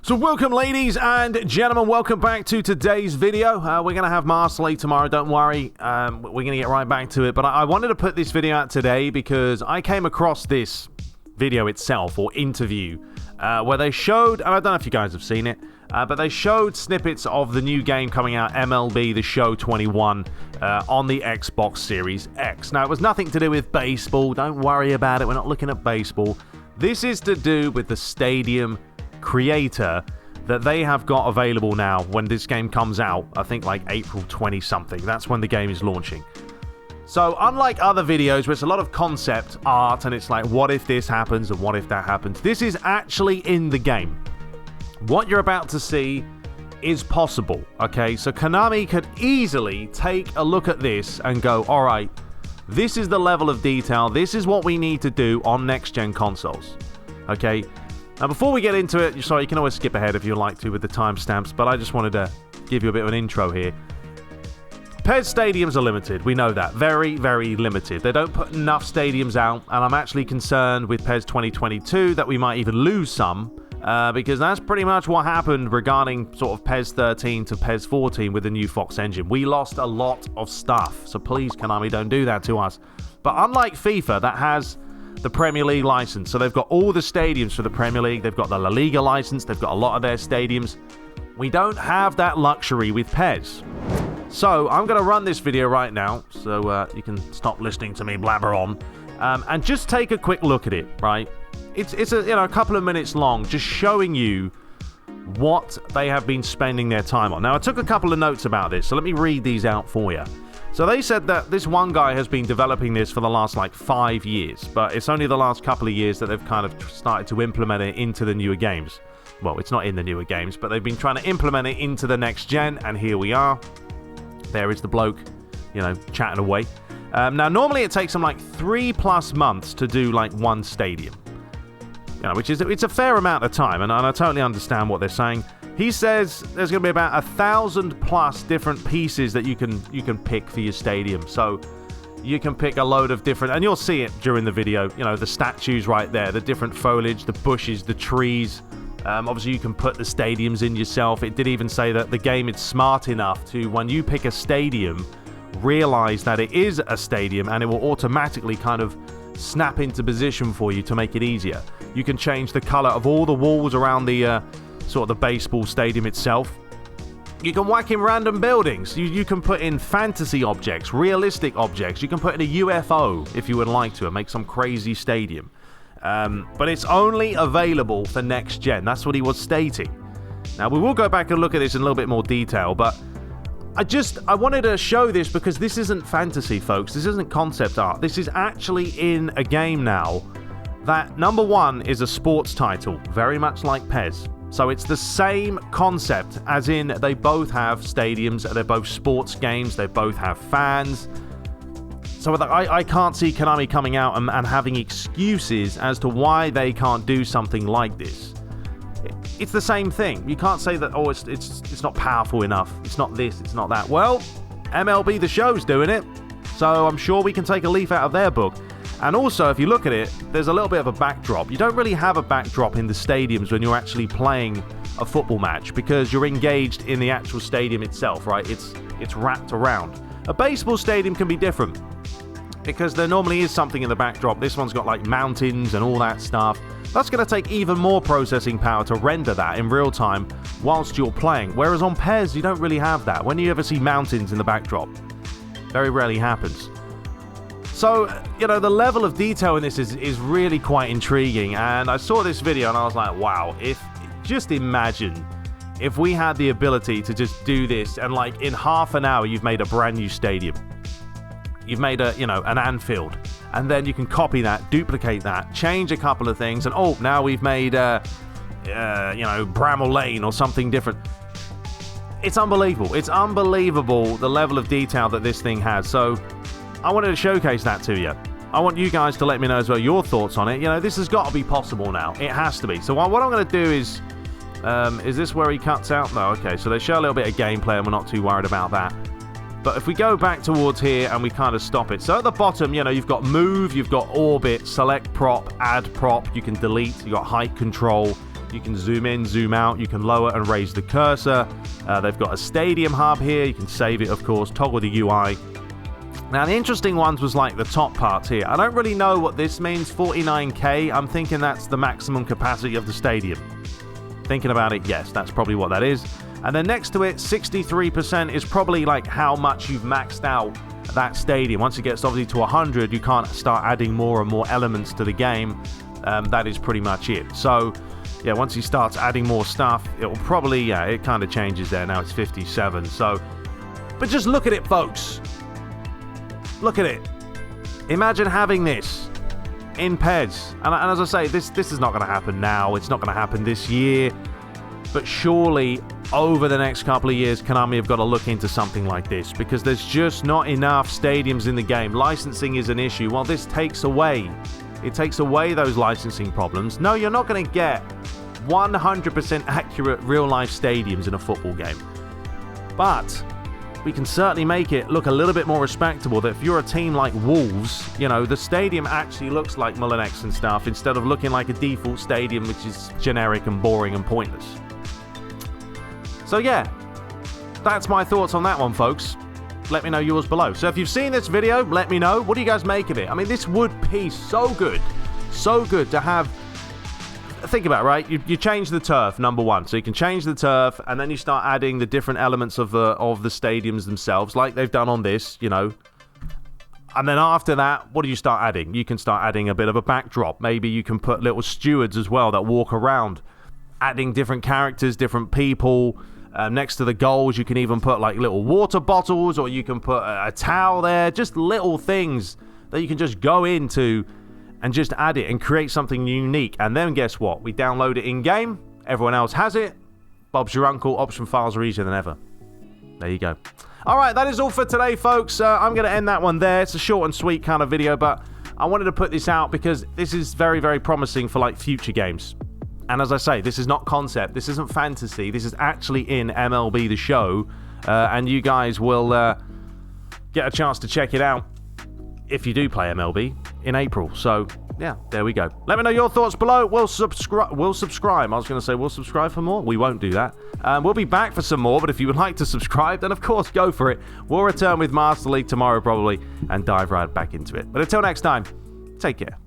So welcome, ladies and gentlemen, welcome back to today's video. We're going to have Master League tomorrow, don't worry. We're going to get right back to it. But I wanted to put this video out today because I came across this video itself, or interview, where they showed, and I don't know if you guys have seen it, but they showed snippets of the new game coming out, MLB The Show 21, on the Xbox Series X. Now, it was nothing to do with baseball. Don't worry about it. We're not looking at baseball. This is to do with the Stadium creator that they have got available now when this game comes out. I think like April 20 something. That's when the game is launching. So unlike other videos where it's a lot of concept art and it's like, what if this happens and what if that happens, this is actually in the game. What you're about to see is possible. Okay, so Konami could easily take a look at this and go, all right, this is the level of detail, this is what we need to do on next gen consoles. Okay, now, before we get into it, sorry, you can always skip ahead if you'd like to with the timestamps, but I just wanted to give you a bit of an intro here. PES stadiums are limited. We know that. Very, very limited. They don't put enough stadiums out, and I'm actually concerned with PES 2022 that we might even lose some, because that's pretty much what happened regarding sort of PES 13 to PES 14 with the new Fox engine. We lost a lot of stuff, so please, Konami, don't do that to us. But unlike FIFA, that has the Premier League license, so they've got all the stadiums for the Premier League, they've got the La Liga license, they've got a lot of their stadiums. We don't have that luxury with PES. So I'm going to run this video right now, so you can stop listening to me blabber on, and just take a quick look at it, right? It's a couple of minutes long, just showing you what they have been spending their time on. Now, I took a couple of notes about this, so let me read these out for you. So they said that this one guy has been developing this for the last 5 years, but it's only the last couple of years that they've kind of started to implement it into the newer games. Well, it's not in the newer games, but they've been trying to implement it into the next gen, and here we are. There is the bloke, chatting away. Now, normally it takes them 3+ months to do one stadium, which is it's a fair amount of time, and I totally understand what they're saying. He says there's going to be about 1,000+ different pieces that you can pick for your stadium. So you can pick a load of different, and you'll see it during the video, the statues right there, the different foliage, the bushes, the trees. Obviously, you can put the stadiums in yourself. It did even say that the game is smart enough to, when you pick a stadium, realize that it is a stadium, and it will automatically kind of snap into position for you to make it easier. You can change the color of all the walls around the sort of the baseball stadium itself. You can whack in random buildings. You can put in fantasy objects, realistic objects. You can put in a UFO if you would like to and make some crazy stadium. But it's only available for next gen. That's what he was stating. Now, we will go back and look at this in a little bit more detail, but I wanted to show this because this isn't fantasy, folks. This isn't concept art. This is actually in a game now that, number one, is a sports title, very much like PES. So it's the same concept, as in they both have stadiums, they're both sports games, they both have fans. So I can't see Konami coming out and having excuses as to why they can't do something like this. It's the same thing. You can't say that, it's not powerful enough, it's not this, it's not that. Well, MLB The Show's doing it, so I'm sure we can take a leaf out of their book. And also, if you look at it, there's a little bit of a backdrop. You don't really have a backdrop in the stadiums when you're actually playing a football match because you're engaged in the actual stadium itself, right? It's wrapped around. A baseball stadium can be different because there normally is something in the backdrop. This one's got mountains and all that stuff. That's going to take even more processing power to render that in real time whilst you're playing. Whereas on PES, you don't really have that. When you ever see mountains in the backdrop, very rarely happens. So, the level of detail in this is really quite intriguing, and I saw this video and I was like, wow, just imagine if we had the ability to just do this and in half an hour you've made a brand new stadium. You've made an Anfield, and then you can copy that, duplicate that, change a couple of things, and now we've made Bramall Lane or something different. It's unbelievable. It's unbelievable the level of detail that this thing has. So I wanted to showcase that to you. I want you guys to let me know as well your thoughts on it. This has got to be possible now. It has to be. So what I'm going to do is this where he cuts out? No, okay. So they show a little bit of gameplay and we're not too worried about that. But if we go back towards here and we kind of stop it. So at the bottom, you've got move, you've got orbit, select prop, add prop. You can delete. You've got height control. You can zoom in, zoom out. You can lower and raise the cursor. They've got a stadium hub here. You can save it, of course, toggle the UI. Now, the interesting ones was like the top parts here. I don't really know what this means. 49K, I'm thinking that's the maximum capacity of the stadium. Thinking about it, yes, that's probably what that is. And then next to it, 63% is probably like how much you've maxed out that stadium. Once it gets obviously to 100, you can't start adding more and more elements to the game. That is pretty much it. So, yeah, once he starts adding more stuff, it will probably, yeah, it kind of changes there. Now it's 57. So, but just look at it, folks. Look at it. Imagine having this in PES. And as I say, this is not going to happen now. It's not going to happen this year. But surely, over the next couple of years, Konami have got to look into something like this, because there's just not enough stadiums in the game. Licensing is an issue. Well, this takes away. It takes away those licensing problems. No, you're not going to get 100% accurate real-life stadiums in a football game. But we can certainly make it look a little bit more respectable, that if you're a team like Wolves, you know, the stadium actually looks like Mullinex and stuff, instead of looking like a default stadium which is generic and boring and pointless. So yeah, that's my thoughts on that one, folks. Let me know yours below. So if you've seen this video, let me know. What do you guys make of it? I mean, this would be so good to have. Think about it, right? You change the turf, number one. So you can change the turf, and then you start adding the different elements of the stadiums themselves, like they've done on this, you know. And then after that, what do you start adding? You can start adding a bit of a backdrop. Maybe you can put little stewards as well that walk around, adding different characters, different people. Next to the goals, you can even put like little water bottles, or you can put a towel there. Just little things that you can just go into and just add it and create something unique. And then guess what? We download it in-game. Everyone else has it. Bob's your uncle. Option files are easier than ever. There you go. All right, that is all for today, folks. I'm going to end that one there. It's a short and sweet kind of video, but I wanted to put this out because this is very, very promising for like future games. And as I say, this is not concept. This isn't fantasy. This is actually in MLB The Show. And you guys will get a chance to check it out if you do play MLB in April. So, yeah, there we go. Let me know your thoughts below. We'll subscribe. I was going to say we'll subscribe for more. We won't do that. We'll be back for some more. But if you would like to subscribe, then of course, go for it. We'll return with Master League tomorrow probably and dive right back into it. But until next time, take care.